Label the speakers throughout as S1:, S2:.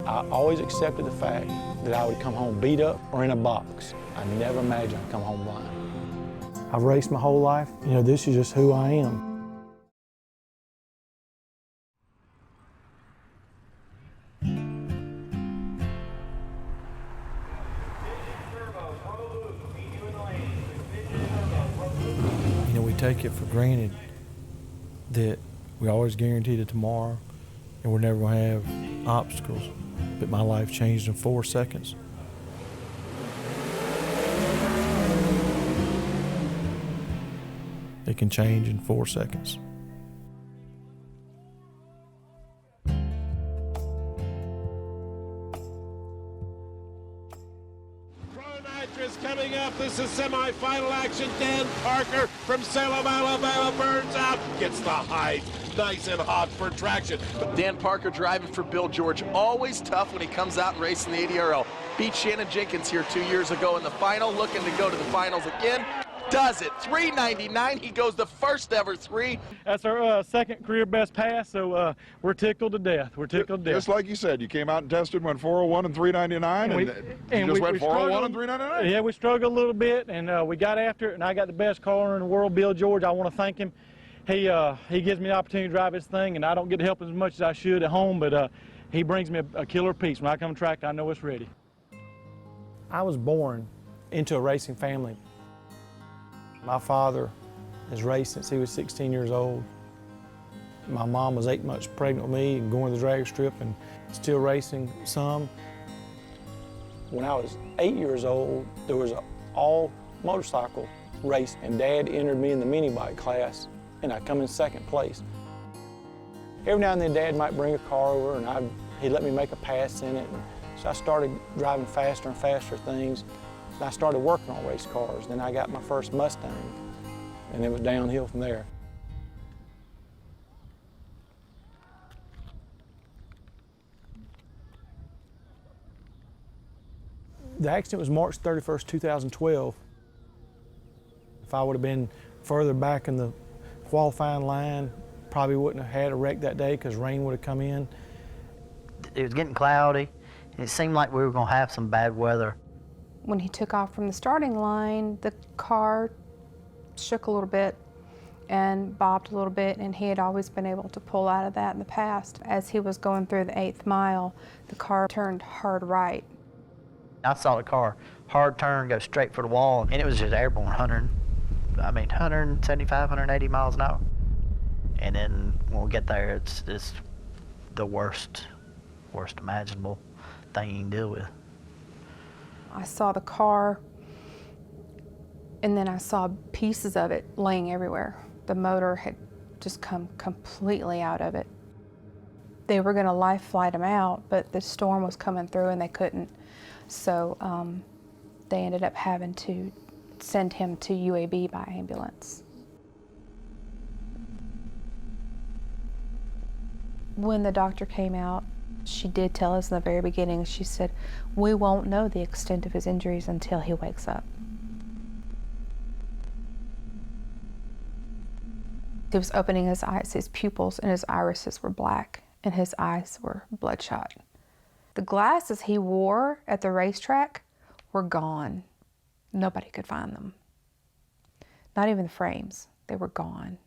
S1: I always accepted the fact that I would come home beat up or in a box. I never imagined I'd come home blind. I've raced my whole life. You know, this is just who I am. You know, we take it for granted that we always guaranteed a tomorrow and we're never gonna have obstacles. But my life changed in 4 seconds. It can change in 4 seconds.
S2: Coming up, this is semi-final action. Dan Parker from Salem, Alabama burns out, gets the height, nice and hot for traction.
S3: Dan Parker driving for Bill George, always tough when he comes out and racing the ADRL. Beat Shannon Jenkins here 2 years ago in the final, looking to go to the finals again. Does it, 399, he goes the first ever 3.
S4: That's our second career best pass, so we're tickled to death. We're tickled to death.
S5: Just like you said, you came out and tested, went 401 and 399, and you just went 401 and 399?
S4: Yeah, we struggled a little bit, and we got after it, and I got the best car in the world, Bill George. I want to thank him. He gives me the opportunity to drive his thing, and I don't get to help as much as I should at home, but he brings me a killer piece. When I come to track, I know it's ready. I was born into a racing family. My father has raced since he was 16 years old. My mom was 8 months pregnant with me and going to the drag strip and still racing some. When I was 8 years old, there was an all motorcycle race, and Dad entered me in the mini bike class, and I come in second place. Every now and then Dad might bring a car over and he'd let me make a pass in it. And so I started driving faster and faster things. And I started working on race cars. Then I got my first Mustang, and it was downhill from there. The accident was March 31st, 2012. If I would have been further back in the qualifying line, probably wouldn't have had a wreck that day because rain would have come in.
S6: It was getting cloudy, and it seemed like we were going to have some bad weather.
S7: When he took off from the starting line, the car shook a little bit and bobbed a little bit, and he had always been able to pull out of that in the past. As he was going through the 8th mile, the car turned hard right.
S6: I saw the car hard turn, go straight for the wall, and it was just airborne, 175, 180 miles an hour. And then when we get there, it's the worst imaginable thing you can deal with.
S7: I saw the car, and then I saw pieces of it laying everywhere. The motor had just come completely out of it. They were going to life flight him out, but the storm was coming through and they couldn't. So they ended up having to send him to UAB by ambulance. When the doctor came out, she did tell us in the very beginning, she said, we won't know the extent of his injuries until he wakes up. He was opening his eyes, his pupils and his irises were black, and his eyes were bloodshot. The glasses he wore at the racetrack were gone. Nobody could find them. Not even the frames, they were gone.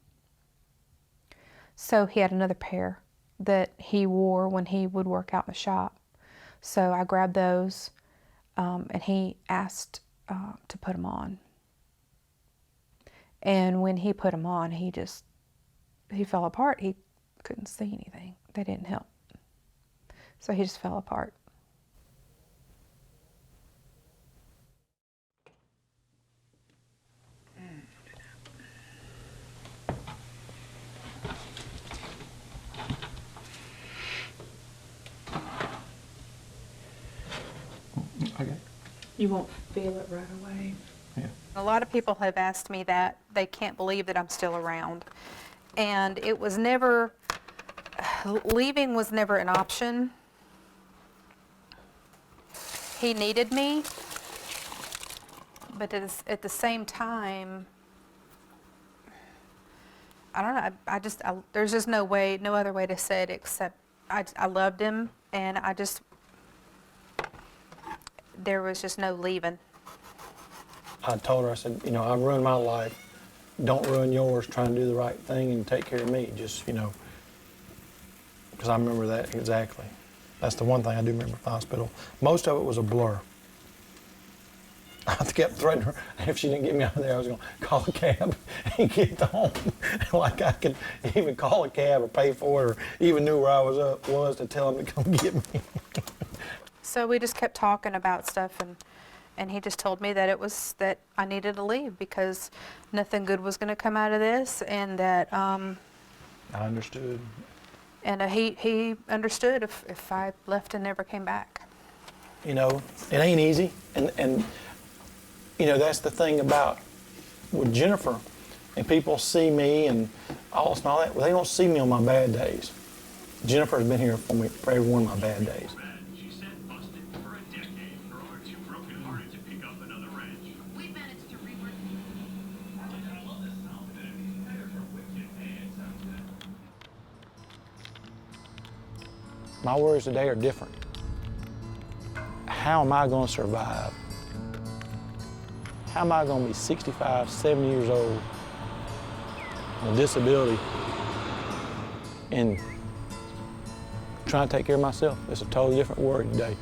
S7: So he had another pair that he wore when he would work out in the shop. So I grabbed those, and he asked to put them on. And when he put them on, he fell apart. He couldn't see anything. They didn't help. So he just fell apart.
S1: Okay.
S7: You won't feel it right away.
S1: Yeah.
S7: A lot of people have asked me that. They can't believe that I'm still around. And it was never, leaving was never an option. He needed me, but at the same time, I don't know, there's just no other way to say it except I loved him, and I just there was just no leaving.
S1: I told her, I said, you know, I've ruined my life. Don't ruin yours trying to do the right thing and take care of me. Just, you know, because I remember that exactly. That's the one thing I do remember at the hospital. Most of it was a blur. I kept threatening her, if she didn't get me out of there, I was going to call a cab and get home. Like I could even call a cab or pay for it, or even knew where I was to tell him to come get me.
S7: So we just kept talking about stuff, and he just told me that that I needed to leave because nothing good was going to come out of this, and that
S1: I understood.
S7: And he understood if I left and never came back.
S1: You know, it ain't easy, and you know, that's the thing about with Jennifer, and people see me and all this and all that, well, they don't see me on my bad days. Jennifer's been here for me for every one of my bad days. My worries today are different. How am I going to survive? How am I going to be 65, 70 years old with a disability and trying to take care of myself? It's a totally different worry today.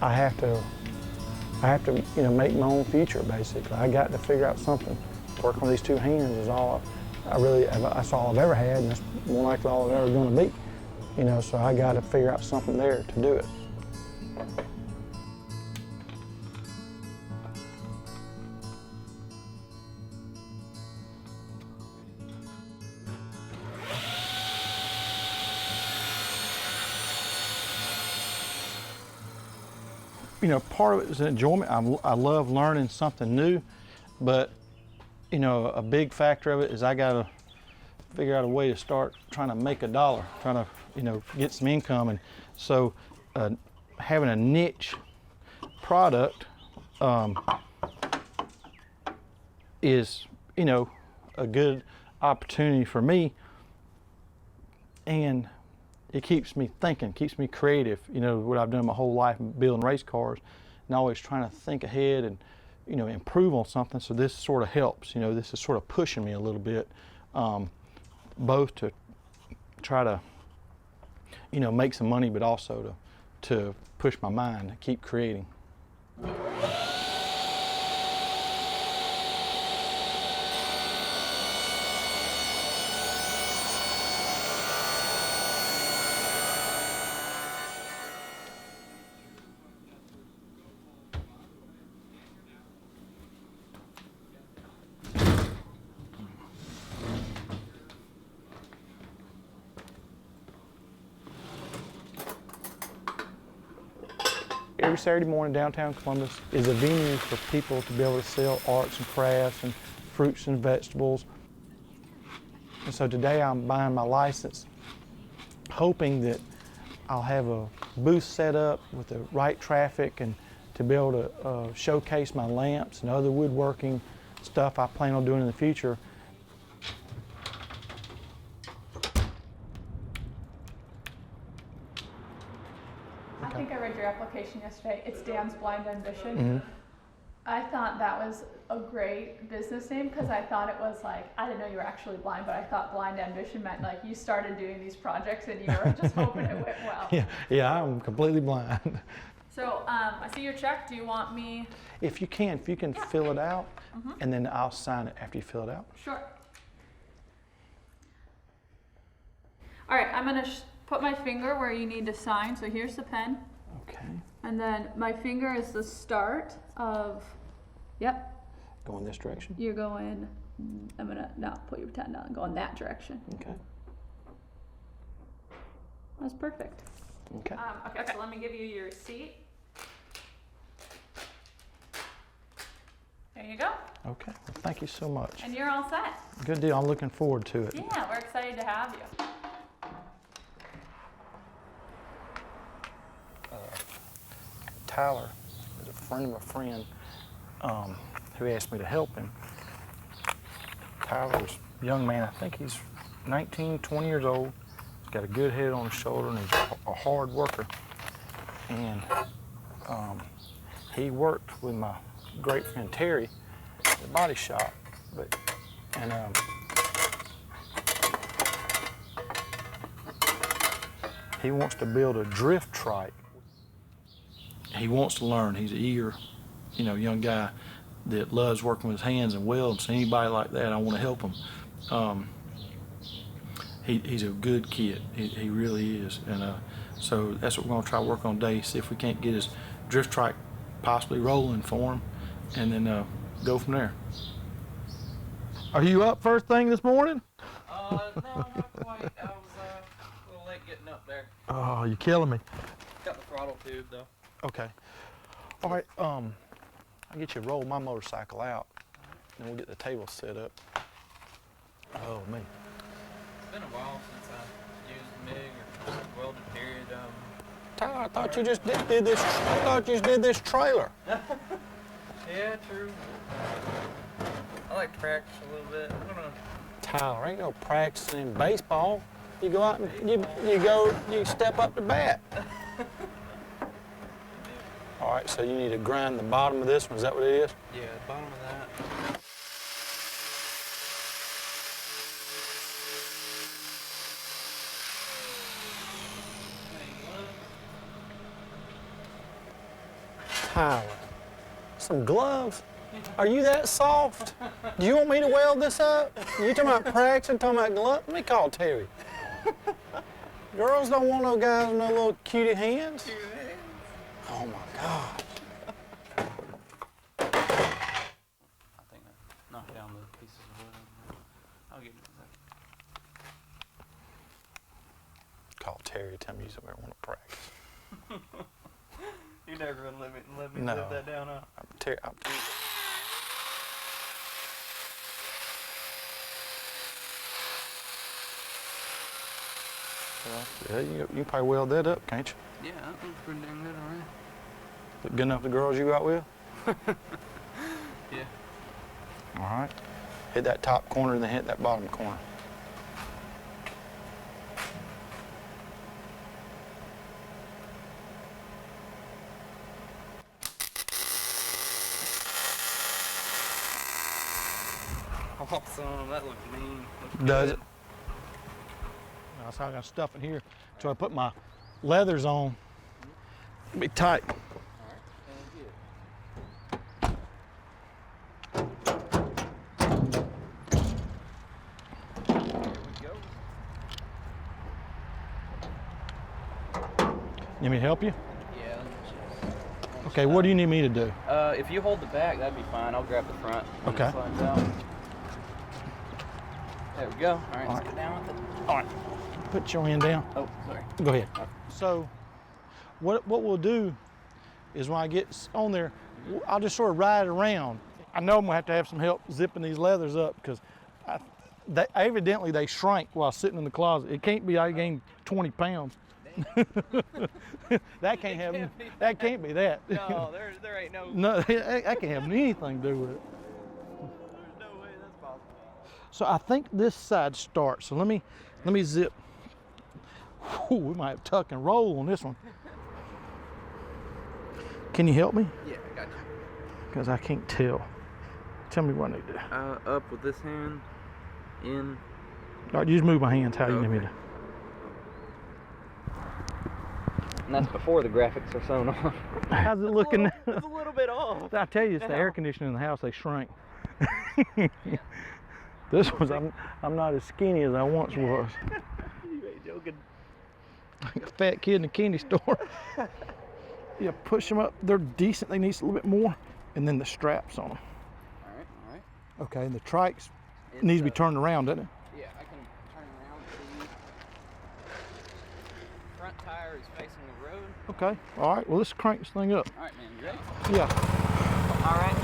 S1: I have to, you know, make my own future, basically. I got to figure out something. Working with these two hands is all that's all I've ever had, and that's more likely all I'm ever going to be. You know, so I got to figure out something there to do it. You know, part of it is enjoyment. I love learning something new, but you know, a big factor of it is I got to figure out a way to start trying to make a dollar, trying to, you know, get some income. And so having a niche product is, you know, a good opportunity for me, and it keeps me thinking, keeps me creative. You know, what I've done my whole life building race cars, and always trying to think ahead and, you know, improve on something. So this sort of helps. You know, this is sort of pushing me a little bit, both to try to, you know, make some money, but also to push my mind, to keep creating. Every Saturday morning, downtown Columbus is a venue for people to be able to sell arts and crafts and fruits and vegetables. And so today I'm buying my license, hoping that I'll have a booth set up with the right traffic and to be able to showcase my lamps and other woodworking stuff I plan on doing in the future.
S8: I think I read your application yesterday. It's Dan's Blind Ambition.
S1: Mm-hmm.
S8: I thought that was a great business name because I thought it was like, I didn't know you were actually blind, but I thought Blind Ambition meant like you started doing these projects and you were just hoping it went well.
S1: Yeah, I'm completely blind.
S8: So I see your check. Do you want me?
S1: If you can fill it out, and then I'll sign it after you fill it out.
S8: Sure. All right, I'm gonna put my finger where you need to sign. So here's the pen.
S1: Okay.
S8: And then my finger is the start of, yep.
S1: Going this direction?
S8: You're going, I'm gonna not put your pen down and go in that direction.
S1: Okay.
S8: That's perfect.
S1: Okay.
S8: Okay, so let me give you your receipt. There you go.
S1: Okay. Well, thank you so much.
S8: And you're all set.
S1: Good deal. I'm looking forward to it.
S8: Yeah, we're excited to have you.
S1: Tyler is a friend of a friend who asked me to help him. Tyler's a young man. I think he's 19, 20 years old. He's got a good head on his shoulder, and he's a hard worker. and he worked with my great friend Terry at the body shop, and he wants to build a drift trike. He wants to learn. He's an eager, young guy that loves working with his hands and welding. So anybody like that, I want to help him. He's a good kid. He really is, and so that's what we're going to try to work on today. See if we can't get his drift trike possibly rolling for him, and then go from there. Are you up first thing this morning?
S9: No, not quite. I was a little late getting up there.
S1: Oh, you're killing me.
S9: Got the throttle tube though.
S1: Okay. All right. I'll get you to roll my motorcycle out, and we'll get the table set up. Oh man.
S9: It's been a while since I used MIG or welded period.
S1: Tyler, I thought you just did this. I thought you just did this trailer.
S9: Yeah, true. I like to practice a little bit. I'm gonna.
S1: Tyler, ain't no practicing in baseball. You go out and you step up to bat. All right, so you need to grind the bottom of this one. Is that what it is?
S9: Yeah, the bottom of that.
S1: Tyler, some gloves? Are you that soft? Do you want me to weld this up? You talking about practicing, talking about gloves? Let me call Terry. Girls don't want no guys with no little cutie hands. Oh my God.
S9: I think I knocked down the pieces of wood. I'll get it in a second.
S1: Call Terry, tell me you somewhere want to practice.
S9: You're never gonna let me
S1: No.
S9: live that down, huh?
S1: Terry, yeah, you can probably weld that up, can't you?
S9: Yeah, that looks pretty damn good already.
S1: Look good enough for the girls you got with?
S9: Yeah.
S1: All right. Hit that top corner and then hit that bottom corner.
S9: Awesome, that looks mean.
S1: Does it? So I got stuff in here. So I put my leathers on. Be tight. Need me to help you?
S9: Yeah.
S1: Okay, what do you need me to do?
S9: If you hold the back, that'd be fine. I'll grab the front. when it
S1: Okay.
S9: slides out. There we go. All right, let's get down with it.
S1: All right. Put your hand down.
S9: Oh, sorry.
S1: Go ahead. So what we'll do is when I get on there, I'll just sort of ride around. I know I'm going to have some help zipping these leathers up because evidently they shrank while sitting in the closet. It can't be I gained 20 pounds. That can't be that.
S9: No, there ain't no.
S1: No, I can't have anything to do with it.
S9: There's no way that's possible.
S1: So I think this side starts. So let me zip. Ooh, we might have tuck and roll on this one. Can you help me?
S9: Yeah, I got you.
S1: Because I can't tell. Tell me what I need to do.
S9: Up with this hand, in.
S1: All right, you just move my hands how you need me to.
S9: And that's before the graphics are sewn on.
S1: How's it looking?
S9: It's a little bit off.
S1: I tell you, it's the air conditioning in the house. They shrank. This was, I'm not as skinny as I once was.
S9: You ain't joking.
S1: Like a fat kid in a candy store. Yeah, push them up. They're decent. They need a little bit more. And then the straps on them.
S9: All right.
S1: Okay, and the trikes needs to be turned around, doesn't it?
S9: Yeah, I can turn around to the front tire is facing the road.
S1: Okay, all right. Well, let's crank this thing up.
S9: All right, man, you ready?
S1: Yeah.
S9: All right.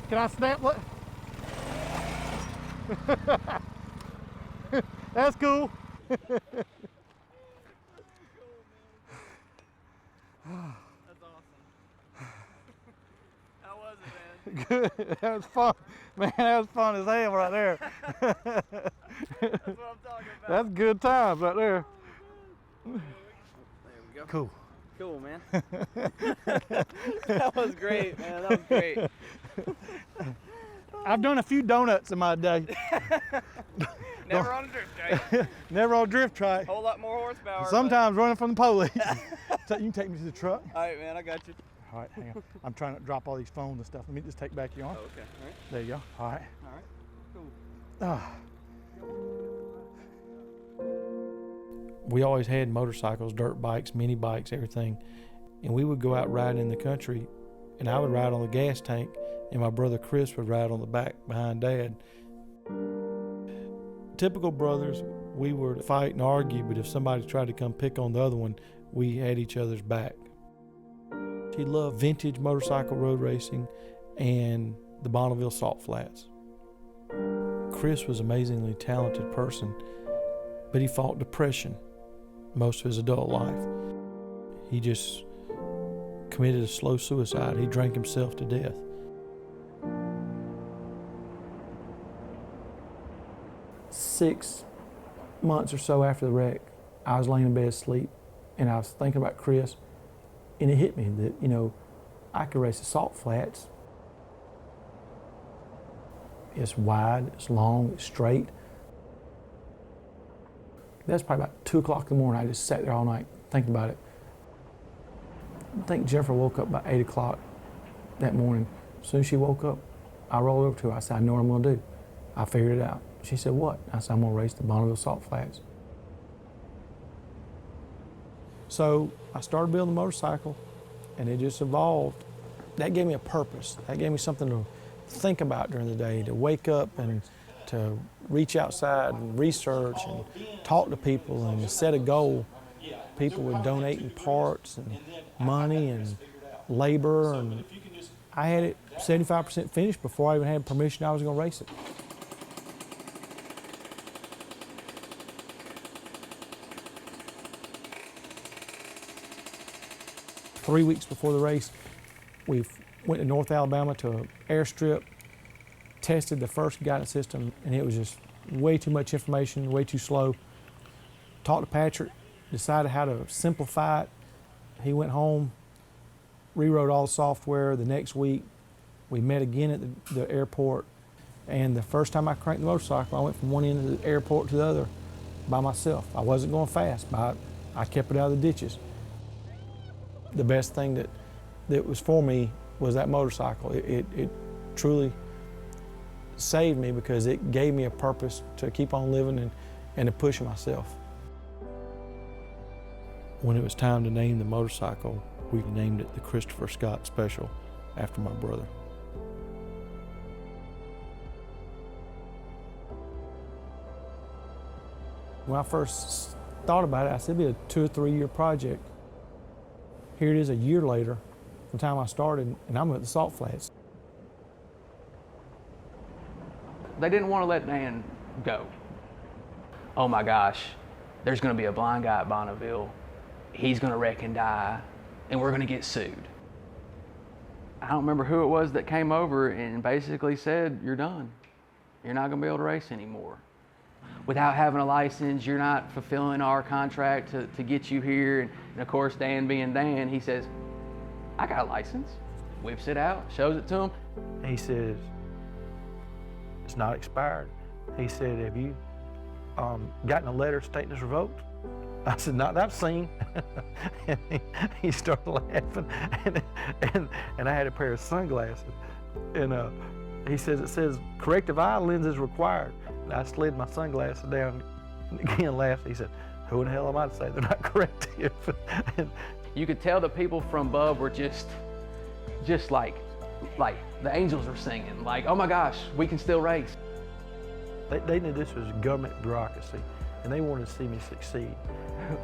S1: Can I snap? What?
S4: That's cool.
S9: That's awesome. How was it, man?
S4: Good. That was fun. Man, that was fun as hell right there.
S9: That's what I'm talking about.
S4: That's good times right there.
S9: There we go.
S4: Cool.
S9: Cool, man. That was great, man. That was great.
S4: I've done a few donuts in my day.
S9: Never on a drift track.
S4: Never on a drift track.
S9: Whole lot more horsepower.
S4: Sometimes running from the police. So you can take me to the truck.
S9: All right, man. I got you.
S4: All right, hang on. I'm trying to drop all these phones and stuff. Let me just take back your arm.
S9: Oh, okay. All right.
S4: There you go. All right.
S9: All right. Cool.
S4: Ah. We always had motorcycles, dirt bikes, mini bikes, everything. And we would go out riding in the country, and I would ride on the gas tank, and my brother Chris would ride on the back behind Dad. Typical brothers, we would fight and argue, but if somebody tried to come pick on the other one, we had each other's back. He loved vintage motorcycle road racing and the Bonneville salt flats. Chris was an amazingly talented person, but he fought depression most of his adult life. He just committed a slow suicide. He drank himself to death. Six months or so after the wreck, I was laying in bed asleep, and I was thinking about Chris, and it hit me that, you know, I could race the salt flats. It's wide, it's long, it's straight. That's probably about 2 o'clock in the morning. I just sat there all night thinking about it. I think Jennifer woke up about 8 o'clock that morning. As soon as she woke up, I rolled over to her. I said, I know what I'm gonna do. I figured it out. She said, what? I said, I'm gonna race the Bonneville salt flats. So I started building a motorcycle, and it just evolved. That gave me a purpose. That gave me something to think about during the day, to wake up and to reach outside and research and talk to people and set a goal. People were donating parts and money and labor, and I had it 75% finished before I even had permission I was going to race it. Three weeks before the race, we went to North Alabama to an airstrip, tested the first guidance system, and it was just way too much information, way too slow. Talked to Patrick, decided how to simplify it. He went home, rewrote all the software. The next week, we met again at the airport, and the first time I cranked the motorcycle, I went from one end of the airport to the other by myself. I wasn't going fast, but I kept it out of the ditches. The best thing that was for me was that motorcycle. It truly saved me because it gave me a purpose to keep on living and to push myself. When it was time to name the motorcycle, we named it the Christopher Scott Special after my brother. When I first thought about it, I said it'd be a 2 or 3 year project. Here it is a year later from the time I started, and I'm at the salt flats.
S10: They didn't want to let Dan go. Oh my gosh, there's going to be a blind guy at Bonneville. He's going to wreck and die, and we're going to get sued. I don't remember who it was that came over and basically said, you're done. You're not going to be able to race anymore. Without having a license, you're not fulfilling our contract to get you here. And of course, Dan being Dan, he says, I got a license. Whips it out, shows it to him.
S4: He says, it's not expired. He said, have you gotten a letter stating it's revoked? I said, not that I've seen. And he started laughing, and I had a pair of sunglasses. And he says, it says corrective eye lenses required. And I slid my sunglasses down and again laughed. He said, who in the hell am I to say they're not corrective?
S10: You could tell the people from Bub were just like the angels were singing, like, oh my gosh, we can still race.
S4: They knew this was government bureaucracy, and they wanted to see me succeed.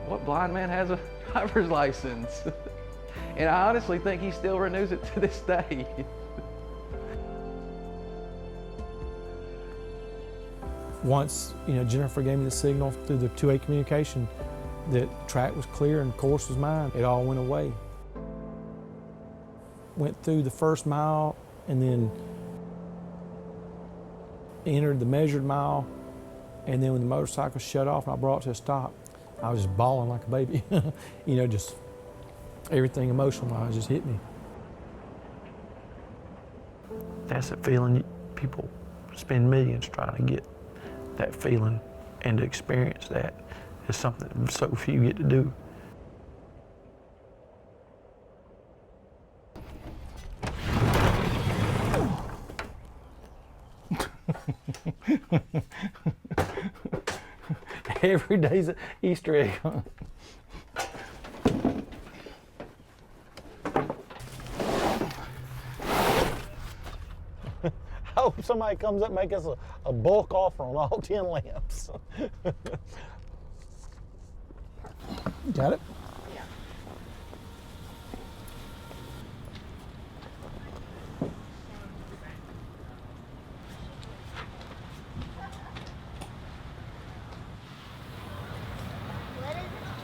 S10: What blind man has a driver's license? And I honestly think he still renews it to this day.
S1: once, Jennifer gave me the signal through the two-way communication that track was clear and course was mine, it all went away. Went through the first mile and then entered the measured mile, and then when the motorcycle shut off and I brought it to a stop, I was just bawling like a baby. Just everything emotional-wise just hit me. That's the feeling people spend millions trying to get that feeling, and to experience that is something so few get to do. Every day's an Easter egg hunt. I hope somebody comes up and make us a bulk offer on all 10 lamps. Got it?
S11: Yeah.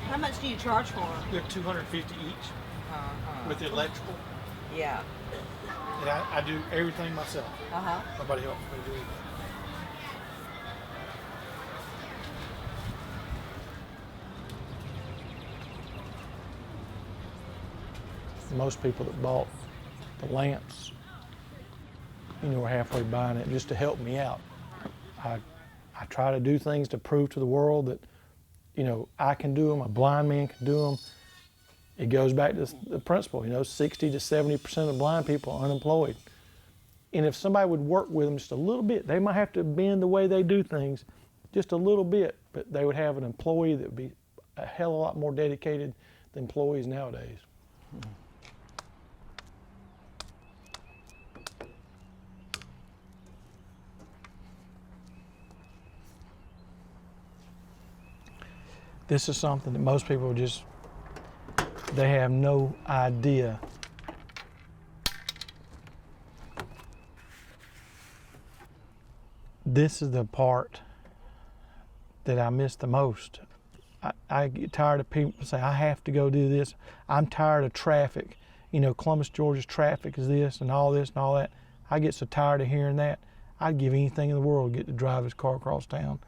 S11: How much do you charge for them?
S1: They're $250 each with the electrical.
S11: Yeah.
S1: And I do everything myself.
S11: Uh-huh.
S1: Nobody helps me do anything. Most people that bought the lamps, were halfway buying it just to help me out. I try to do things to prove to the world that, I can do them, a blind man can do them. It goes back to the principle, 60 to 70% of blind people are unemployed. And if somebody would work with them just a little bit, they might have to bend the way they do things just a little bit, but they would have an employee that would be a hell of a lot more dedicated than employees nowadays. This is something that most people they have no idea. This is the part that I miss the most. I get tired of people saying, I have to go do this. I'm tired of traffic. Columbus, Georgia's traffic is this and all that. I get so tired of hearing that. I'd give anything in the world to get to drive this car across town.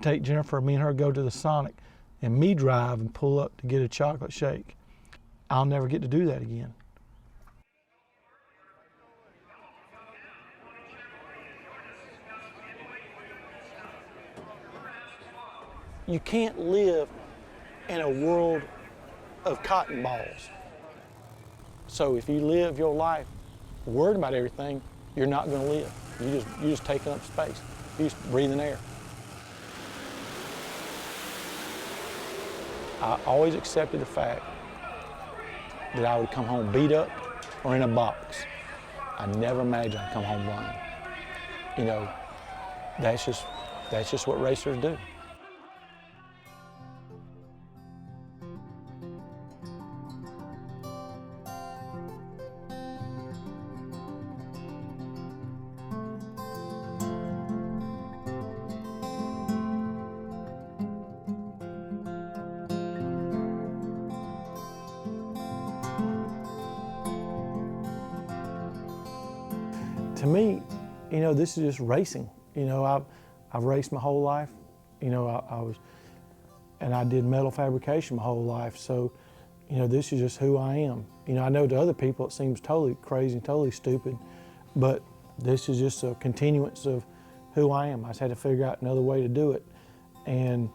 S1: Take Jennifer, me and her go to the Sonic, and me drive and pull up to get a chocolate shake. I'll never get to do that again. You can't live in a world of cotton balls. So if you live your life worried about everything, you're not going to live. You're just taking up space. You're just breathing air. I always accepted the fact that I would come home beat up or in a box. I never imagined I'd come home blind. That's just what racers do. To me, this is just racing. I've raced my whole life. I did metal fabrication my whole life. So, this is just who I am. I know to other people it seems totally crazy and totally stupid, but this is just a continuance of who I am. I just had to figure out another way to do it. And,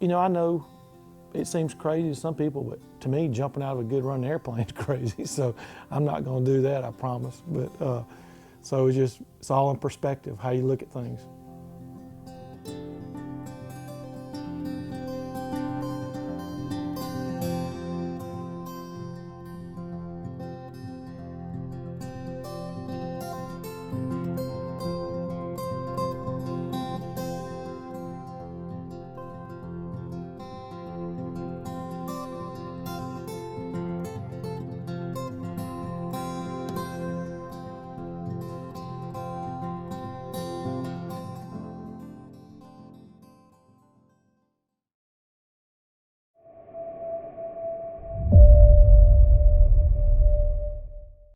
S1: I know it seems crazy to some people, but to me, jumping out of a good running airplane is crazy. So I'm not going to do that, I promise. But so it's all in perspective, how you look at things.